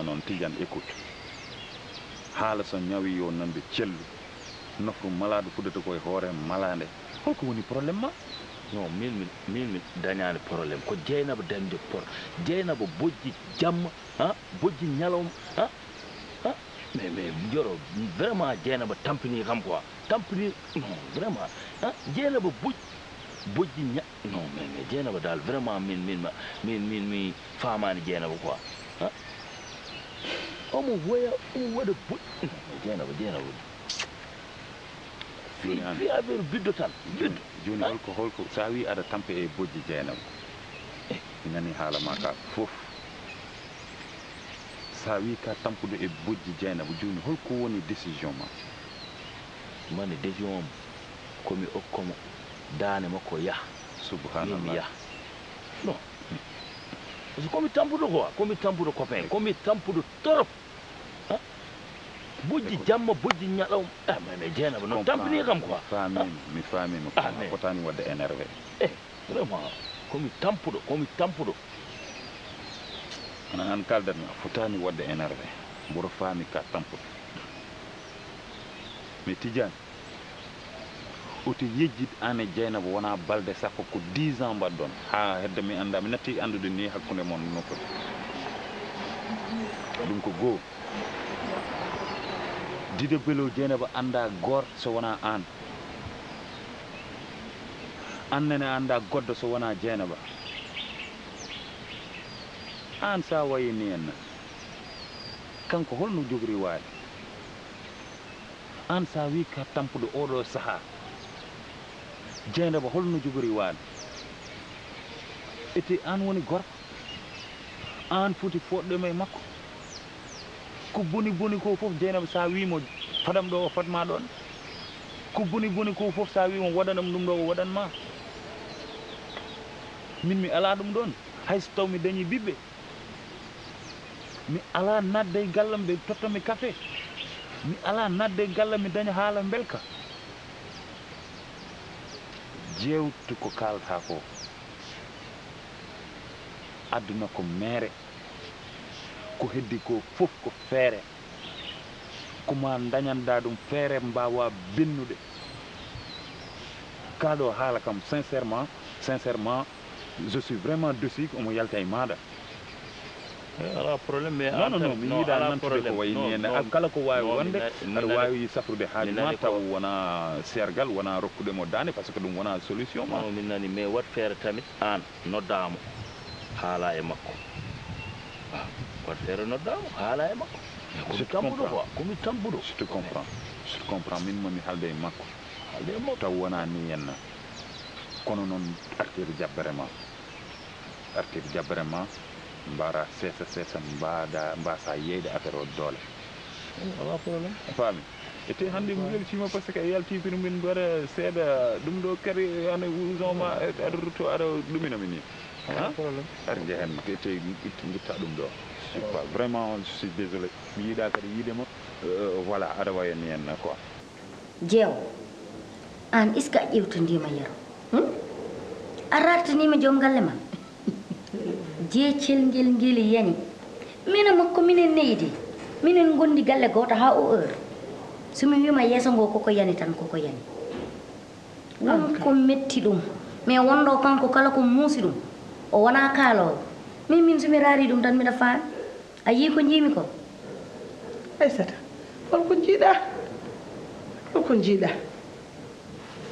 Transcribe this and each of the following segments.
Non, Tidiane, écoute. Haala so ñawi yo nande cellu nofru malade fuddata koye hoore malade holko woni probléme ma? Non, min dañani probléme ko Dieynaba dañde por Dieynaba bojji jamma bojji ñalawma mais joro vraiment Dieynaba tampini kam quoi tampini non vraiment Dieynaba bojji non mais Dieynaba dal vraiment min famani Dieynaba quoi omo waɗa boƴƴi Dieynaba fi affaire biddo tan biddo joni holko sa wi aɗa tampe e bojji Dieynaba mi nani haala ma ka fof sa wi ka tampude e bojji Dieynaba joni holko woni décision ma? mane décision am komi okkomo daane makko yaha subhanallah yaha non komi tampuɗo quoi komi tampuɗo copain komi tampuɗo torop bojji jamma bojji ñalawma mais Dieynaba non tampini kam quoi mi famimi ko fotani wadde énervé vraiment komi tampuɗo ana an kaldatmi a fotani wadde énervé mboɗo faami ka tampuɗo mais Tidiane oto yejjid an e Dieynaba wona balde sappo ko 10 ans mbaɗɗon ha hedde mi anda mi natti andude ni hakkunde mon nokkude ɗum ko goo Dide Bello Dieynaba anda gor so wona an annene anda goddo so wona Dieynaba an sa wayini en kanko holno jogori waade an sa wi ka tampude oɗo saha Dieynaba holno jogori waade ete an woni gorko an foti foɗɗema e makko ko boni ko fof Dieynaba sa wimo fadam ɗo o fatma ɗon ko boni ko fof sa wimo waɗanam ɗum ɗo o waɗanma min mi ala ɗum ɗon hayso taw mi dañi ɓiɓɓe mi ala nadde e gallam ɓe tottami café mi ala nadde e gallam mi daña haala belka jewtu ko kalata ko aduna ko mere ko heddi ko fof ko feere koma dañanda ɗum feere mbawa bennude kaɗo haala kam sincèrement je suis vraiment déçu omo yalta e maɗa ala probléme mais non mi yiiɗa nantude ko wayni hen kala ko wawi wonde aɗa wawi safrude haajuma taw wona sergal wona rokkudemo dande par ce que ɗum wona solution ma min nani mais wat feere tamit an noddamo haala e makko wat feere noddamo haala e makko komi tampuɗo je te comprends min momi haalde e makko taw wona ni henna kono noon artiri jabbere ma mbara seesa mbasa yeyde affaire o doole ala probléme faami ete hannde mi weltima par ce que yaltipino min mbaɗa seeɗa ɗum ɗo kadi ana usoma aɗa rutto aɗa ɗuminami ni probléme ar jehen ete guitta ɗum ɗo vraiment je suis désolé mi yiiɗa kadi yiidema voilà aɗa wayani henna quoi Diewo an est ce que a ƴewtodima yero a rartanima joom galle ma jeecel ngel yani mina makko minen neydi minen gondi galle goto ha o heure somi wima yeeso ngo koko yani tan koko yani wonko metti ɗum mais wondo kanko kala ko muusi ɗum o wona kaalowo min somi raari ɗum tan miɗa faami a yii ko jiimi ko Aissata holko jiiɗa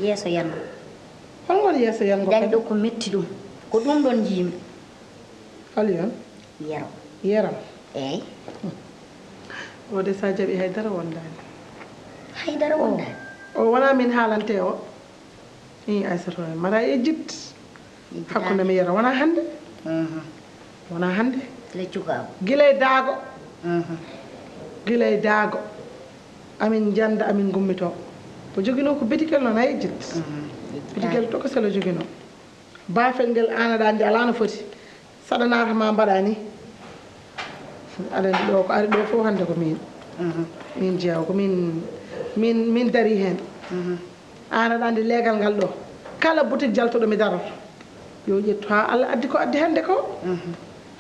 yeeso yanma holngol yeeso yango dañ ɗo ko metti ɗum ko ɗum ɗon jiimi hol yon yero yeram eyyi o de sa jaɓi haydara wondani haydara wondani o wona min haalante o i Aissatou mara e jit hakkude mi yera wona hande wona hande le cukago guilay daago guilay daago amin janda amin gummito o jogino ko betikel noon hay jit betikel to ko selo jogino baafel ngel anaɗa andi ala no foti saɗa naata ma mbaɗa ni aɗa andi ɗo ko ari ɗo fof hande ko min jeewa ko min dari hen anaɗa andi leegal ngal ɗo kala boutique jaltoɗo mi daroto yo ƴettu ha Allah addi ko addi hande ko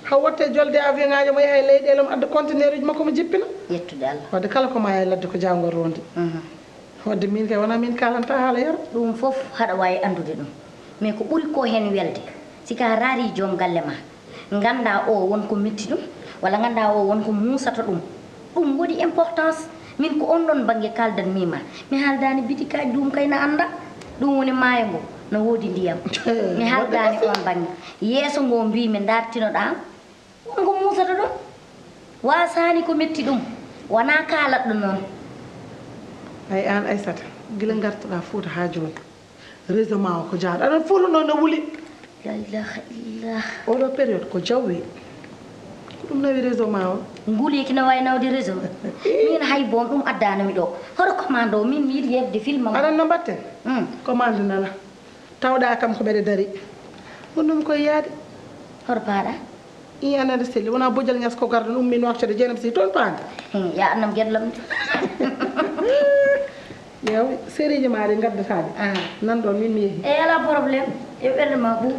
haw watte jolde avion ngaji mo yaha e leyɗele mo adda conteneur uji makko mo jippina ƴettude Allah wadde kala ko ma e ladde ko jawgol rondi wadde min kay wona min kalanta haala yaro ɗum fof haɗa wawi andude ɗum mais ko ɓuuri ko hen welde sika raari joom galle ma ganda o wonko metti ɗum walla ganda o wonko musata ɗum ɗum waɗi importance min ko on ɗon banggue kaldanmima mi haaldani bitikaji ɗum kayna anda ɗum woni maayo ngo no woodi ndiyam mi haaldani on banggue yeeso ngo mbimi dartinoɗa wonko musata ɗum wasani ko metti ɗum wona kalat ɗum noon ay an Aissata guila gartoɗa Fouta ha joni réseau ma o ko jaaɗo aɗon fof noon no wuli la ilaha illah oɗo période ko jawwi ko ɗum nawi réseau ma o nguuliki no wawi nawde réseau min hay boom ɗum addanami ɗo hoto commande o min mi yiiɗi yebde film am aɗan no mbatten commande nana tawɗa kam ko ɓeɗe dari gonɗum koye yaade hoto paaɗa i anande selli wona bojjal ñas ko garda ɗum min waccede Dieynaba Sy toon paande ya annam gueɗlam yew série ji maɗe gaddataɓe nan ɗon min mi yeehi e ala probléme yo ɓerde ma ɓuuɓ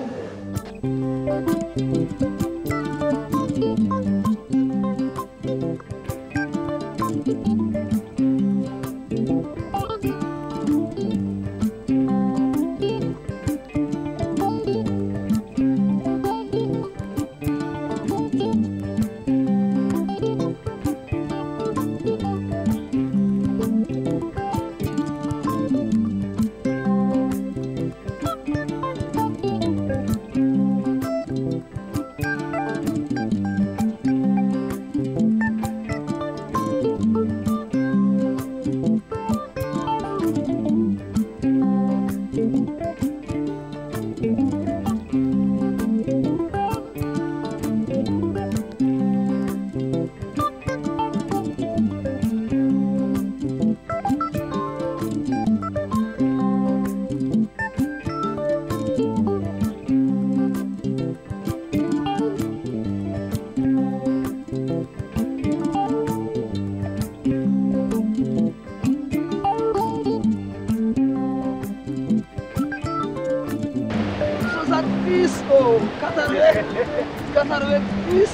Katarwe bis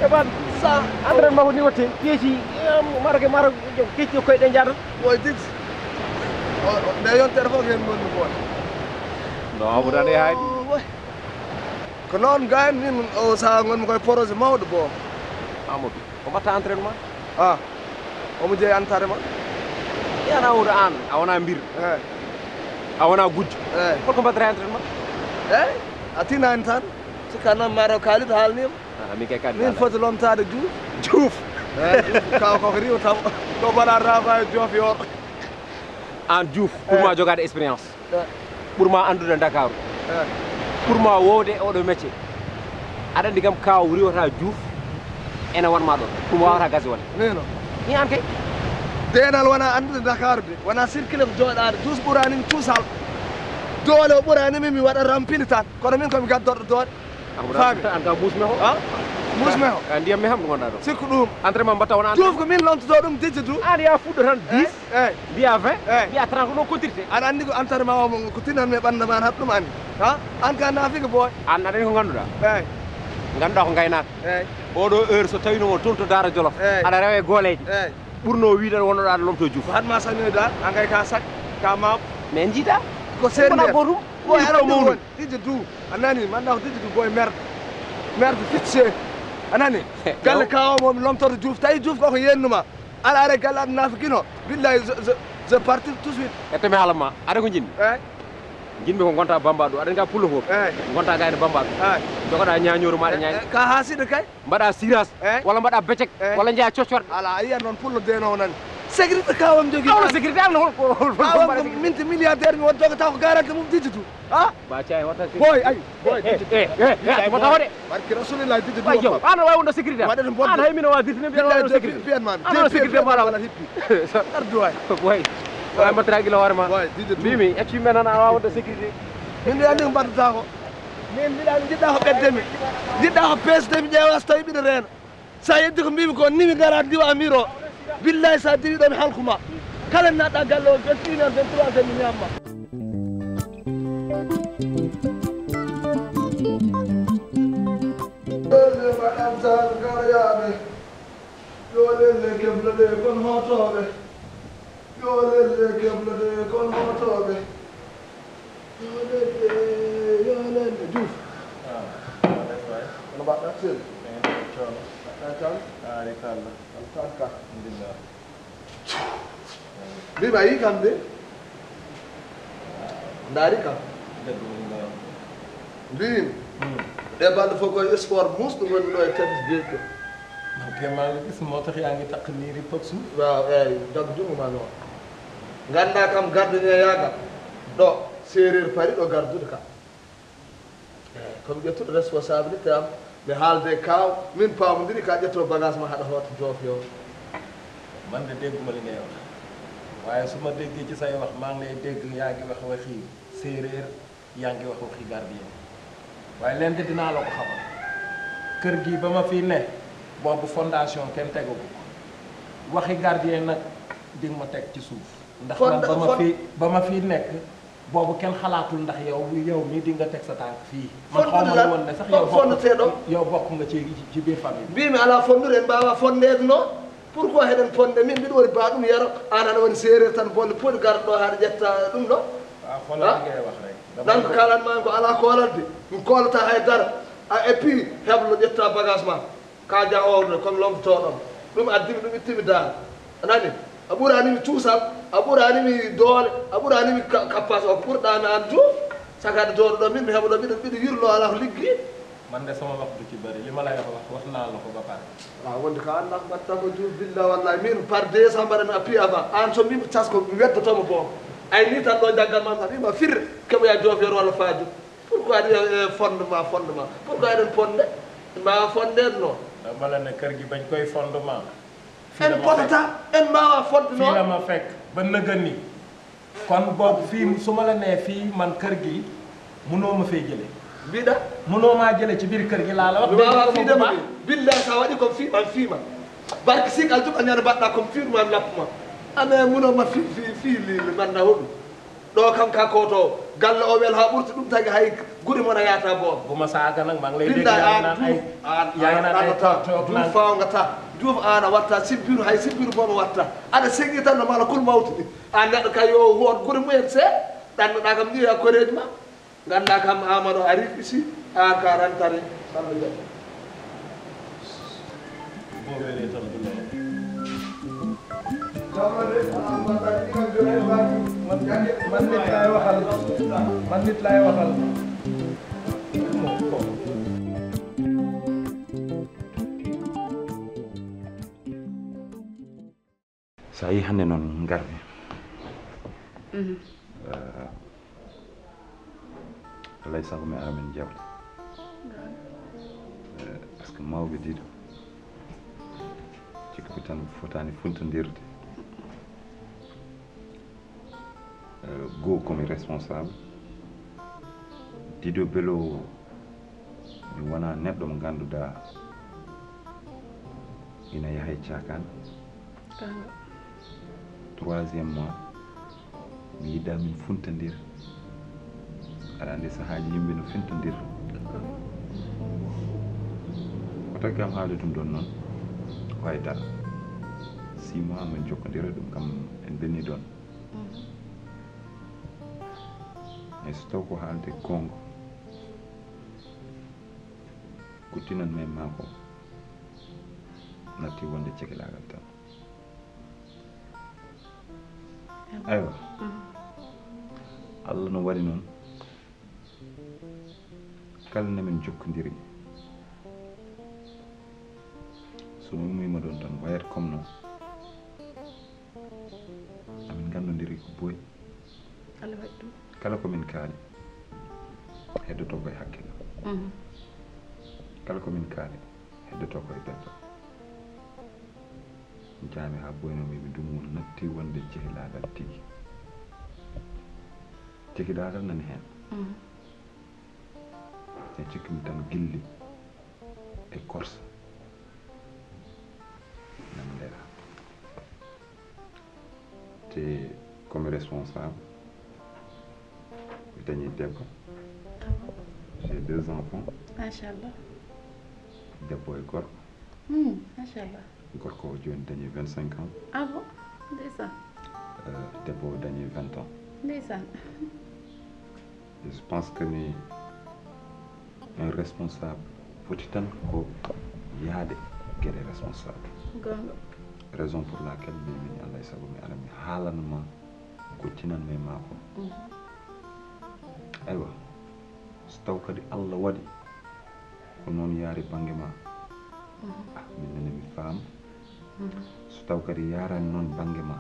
eban sa entraînement ko ni wotte keeci maro keeci koy ɗe jaata boy dit de yon téléphone hen mon boy non abudane haadi ko non gaay min o sa ngon koy projet mawdo bo amadou ko mbatta entraînement o mo jeey antare ma yana wuda an a wona mbir a wona gujjo holko mbaddata entraînement a tinani tan sikana maro kalit halnim mi kay kadi min foti lomtade Diouf kaw ko riw tam ko bana rafa Diouf yor an Diouf pour ma jogade expérience pour ma andude Dakar pour ma wowde oɗo métier aɗa andi kam kaw riwata Diouf ene wonma ɗon pour ma wawata gasoil neno ni an kay denal wona andude Dakar de wona circuler ko joɗade tous ɓurani tous hal doole o ɓurani min mi waɗa rampini tan kono min komi gaddorɗo doole faami an ka musme ho musme ho ka ndiyam mi ham ɗo gonɗa ɗo sikku ɗum entraînement mbatta wona Diouf ko min lomtoto ɗum dijje du an ya fuɗɗo tan 10 mbiya 20 eyyi mbiya 30 ko ɗon contirte aɗa andi ko entraînement o ko tinanmi e ɓandu man haɗa ɗum andi an ka naafiga boy an aɗani ko ganduɗa eyyi ganduɗa ko gaynaka eyyi oɗo heure so tawino toon to Daara Jolof aɗa rewe gooleji eyyi ɓurno wiɗan wonnoɗa aɗa lomto Diouf ko hatma sañoyda an kay ka sac ka maabo mais jiita ko seeri wona gotum boy aɗa andi woni dijje du a nani manda ko dijje du boy merde fitse anani galle kawo mom lomtoto Diouf tawi Diouf koko yennuma ala are galle aɗa nafikino billahi je parti tout de suite ettemi haalama aɗa ko jinmi eyyi jinmi ko gonta bamba ɗo aɗa nga pullo fof gonta gayno bamba ɗo jogoɗa ñañoru maɗa ñañi ka haaside kay mbaɗa siras walla mbaɗa becek walla jeeya coccor ala a yiyan noon pullo denowo nani sécurité kawam jogui awno sécurité amno kawam ko minti milliardaire mi won jogata ko garanti mum diditu ha ba cay wata boy ay boy mo taw de barki rasulillah diditu way yow ana way wonde sécurité ana hay mino wa dirtine bi wonde sécurité pian man ana sécurité mara wala hippi ardu way boy way mbatragi la warma boy diditu mimi acci men ana wa wonde sécurité min andi ko mbaddata ko min mbiɗa jiɗɗa ko ɓeddemi jiɗɗa ko pesdemi ƴeewa so tawi ɓiɗa reena sa yeddi ko mbimi ko nimi gara diwa miro billahi sa diwi ɗon halkuma kala naɗɗa galle o 21 heures 23 heures mi ñamma ɗolle mbaɗam tan garayaɓe yo lelle keblade kon hotoɓe yo lelle keblade kon hotoɓe yo lelle Diouf ono mbaɗɗa sel mbimi a yi kam de ndaari kam mbimi ɗe balɗe fof koye sport musɗo woni ɗo e tennis jeeƴɗo kemaga gis moo tax yaa ngi takk niiri pëg suuf waaw eyyi dag jumuma noon ganda kam gardeñe yagal ɗo séréer pari ɗo gardude kam eyyi komi ƴettuɗo responsabilité am mi haalde kaw min pamodiri ka ƴetto bagage ma haɗa hoota joofiyo man de dégguma li ngay wax waaye su ma déggee ci say wax maa ngi lay dégg yaa ngi wax waxi séeréer yaa ngi wax waxi gardien waaye leen de dinaa la ko xamal kër gi ba ma fii ne boobu fondation kenn tegu ko waxi gardien nag di nga ma teg ci suuf ndax man ba ma fii nekk boobu kenn xalaatul ndax yow mii di nga teg sa tànk fii man xawma woon ne sax yow bokk nga ci biir famille mbimi ala fondure en mbawa fondede noon pourquoi heɗen fonde min mbiɗa woni ba ɗum yaro an aɗa woni séréer tan bonde poti garɗo haɗa ƴetta ɗum ɗo ngay wax rek dan ko kalanmami ko ala kolalde min kolata haydara et puis heblo ƴetta bagage ma ka jahowde comme lomtotoɗom ɗum addimi ɗum ittimi dal anani a ɓuranimi cuusal a ɓuranimi doole a ɓuranimi cappage o ko ɓurɗami an joof sakade jooɗo ɗo min mi heɓa ɗo mbiɗa yirlo ala ko liggi man de sama wax du ci bëri li ma lay wax naa la ko ba pare wonde ko annak mbatta ko juuf billah wallahi min par décembre mbaɗami appui avant an so mbimi casko mi weddotomo boom ay ni tan ɗo jaggal ma tan wima firre keɓoya joofiyoro walla faaju pourquoi aɗa fondement pourquoi eɗen fonde en mbawa fondede noon dama la ne kër gi bañ koy fondement en potata en mbawa fonde noon fii la ma fekk ba nëgën ni kon boobu fii su ma la nee fii man kër gi munoo ma fay jële mbiɗa munoo maa jële ci biir kër gi laa la wax wawa fiidema billahi sa waɗi komi fiima barke sik al juɓa ñande mbaɗɗa komi fiiruma mi lappuma ame munoma fi lili manda hoɗum ɗo kam ka koto galle o wel ha ɓurti ɗum tagi hay guri mona yata boom bu ma saaga nag maa ngi lay dégg binda yaa an naan ay juuf fawgata juuf an a watta sibbiru hay sibbiru bomo watta aɗa segui tan no mala kul mawti ɗi an neɗɗo kay yo hoot guri mumen see ɗannoɗa kam ƴiya koreji ma ganda kam amadou ari ici an ka rantare sallo jeɗɗo boo welee tam du loolu man nit laay waxal sa yi hande noon garmi alay sago mi ara men jewte par ce que mawɓe diɗo cikka ko tan fotani funtodirde goo komi responsable diɗo beelo mi wona neɗɗo mo ganduɗa ina yahay cakan troisiéme mois mi yidda min funtodir aɗa andi sahaji yimɓe no fintodir ko tagi kam haali ɗum ɗon noon ko haydara 6 mois min jokkodira ɗum kam en benni ɗon mais so taw ko haalde gonga kuttinan men mako natti wonde cekelagal tan aywa Allah no waɗi noon kala men jokkondiri so ummima ɗon tan wayat comme non amin gandodiri ko boyi Allah waɗi ɗum kala komin kaali heddoto koye hakkille kala komin kaali heddoto koye ɓeddo jaami ha boynomimi ɗum natti wonde jehilagal tigi jehilagal nani hen e cikkimi tan gilli e corse nami ndera te comme responsable mi dañi debbo j'ai 2 enfants machallah debbo e gorko machallah gorko o joni dañi 25 ans ah bon ndeysan debbo o dañi 20 ans ndeysan je pense que ni un responsable foti tan ko yaade gueɗe responsable gonga raison pour laquelle mbimi Allah e sago mi ala mi haalanma ko tinanmi ma ko aywa so taw kadi Allah waɗi ko noon yaari banggue ma minenne mi faama so taw kadi yarani noon banggue ma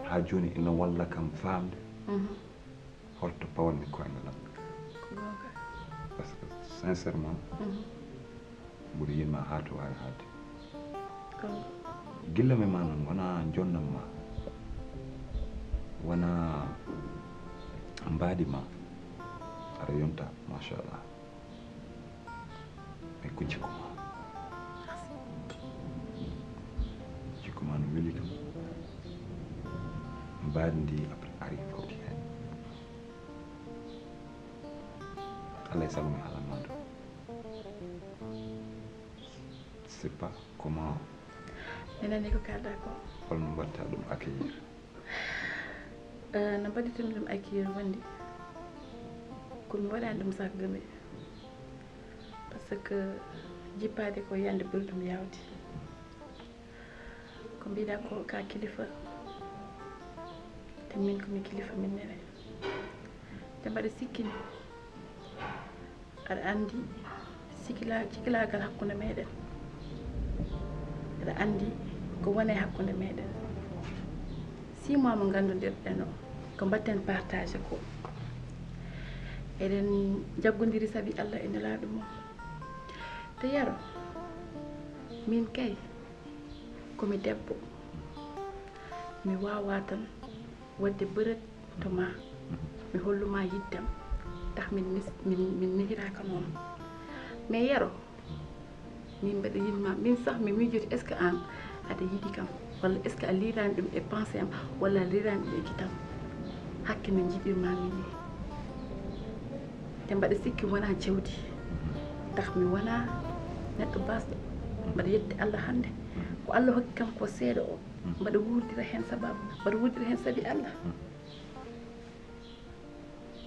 ha joni ina walla kam famde holto pawalmi koyngalam par ce que sincèrement mboɗo yinma ha to wawi haade gillame ma noon wona jonnam ma wona mbaadi ma aɗa yonta machallah mais ko jikku ma jikku ma no weli kam mbaadi ndi après ari fawti hen Allah e sago mi haalanma ɗum c'est pas comment nenani ko kalɗa ko holno mbatta ɗum accueillir no mbaɗitimi ɗum accueillir wonde komi waɗani ɗum sak gami par ce que jippade ko yande ɓuri ɗum yawde ko mbiɗa ko ka kilifa te min komi kilifa min nene te mbaɗa sikkini aɗa andi cikkilagal hakkude meɗen aɗa andi ko wone hakkude meɗen 6 mois mo gandudirɗen o ko mbatten partage ko eɗen jaggodiri saabi Allah e nelaɗo mum te yaro min kay komi debbo mi wawa tan wadde beuret to ma mi holluma yiddam tax min nehiraka noon mais yaro min mbaɗa yinma min sax mi miijoti est ce que an aɗa yiɗi kam walla est ce que a lirani ɗum e pensé am walla a lirani ɗum e kitam hakke no jiɗirmami ni te mbaɗa sikki wona jawdi tax mi wona neɗɗo basɗo mbaɗa yedde Allah hande ko Allah hokki kam ko seeɗa o mbaɗa wurdira hen sababu mbaɗa wurdira hen saabi Allah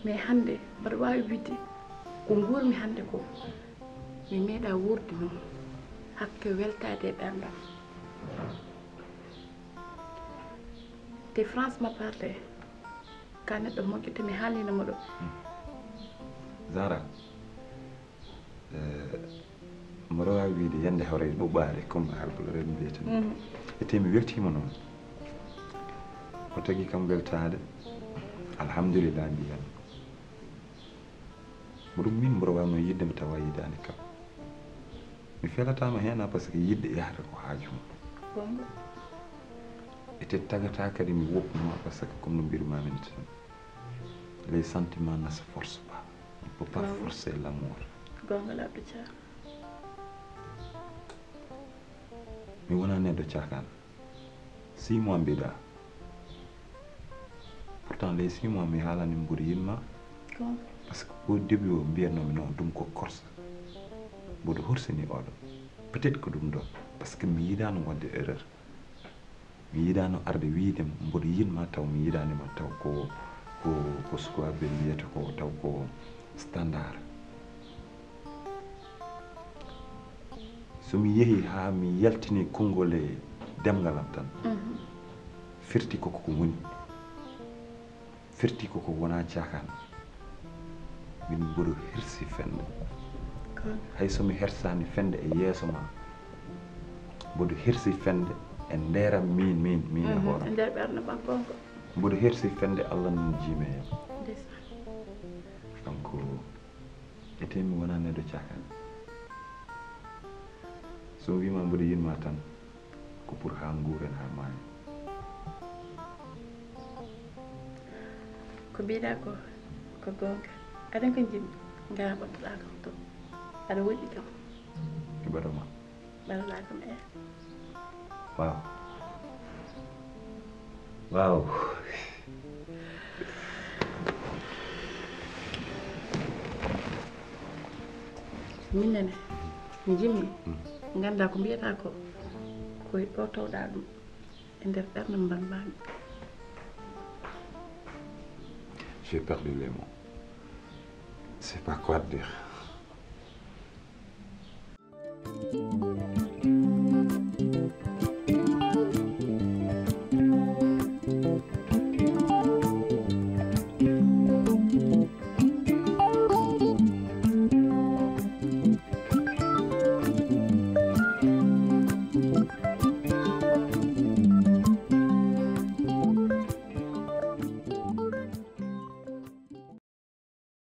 mais hande mbaɗa wawi widde ko gurmi hande ko mi meeɗa wurde noon hakke weltade e ɓerdam te franchement parlé ka neɗɗo moƴƴo te mi haalinamo ɗo Zara mboɗo wawi wiide yande hawre ɓuɓɓade comme alpulaar en mbiyata ni e te mi weltima noon ko tagui kam weltade alhamdulillah mbiyan mboɗum min mboɗo wawno yidde mi tawa yidani kam mi felatama hena par ce que yidde yahata ko haajuma ete tagata kadi mi woppuma par ce que comme no mbirumamini tan les sentiments ne se forcent pas on peut pas forcer l'amour gongal abdou dia mi wona neɗɗo cakana 6 mois mbiɗa pourtant les 6 mois mi haalani mboɗo yinma par ce que au début o mbiyatnomi non ɗum ko korsa mboɗo horsini oɗo peut être ko ɗum ɗo par ce que mi yiɗano wadde erreur mi yiɗano arde wiide mboɗo yinma taw mi yiɗanima taw ko sukaɓe wiyata ko taw ko standard somi yeehi ha mi yaltini konngol e demgal am tan firti koko ko woni firti koko wona cakana min ɓuri hirsi fende hay somi hersani fende e yeeso ma mboɗo hirsi fende e nderam min e hoore e nder ɓernde ma gonga mboɗo hirsi fende Allah non jiime hen donc etemi wona neɗɗo cakane so wima mboɗo yinma tan ko pour ha nguuren ha maayi ko mbiɗa ko gonga aɗa ko jimmi ngara ɓamtoɗa kam to aɗa woɗɗi kam e ɓaɗoma ɓaɗoɗa kam wow minnene mi jimmi ganda ko mbiyata ko koye ɗo tawɗa ɗum e nder ɓernde mbamami j'ai perdu les mots c'est pas quoi dire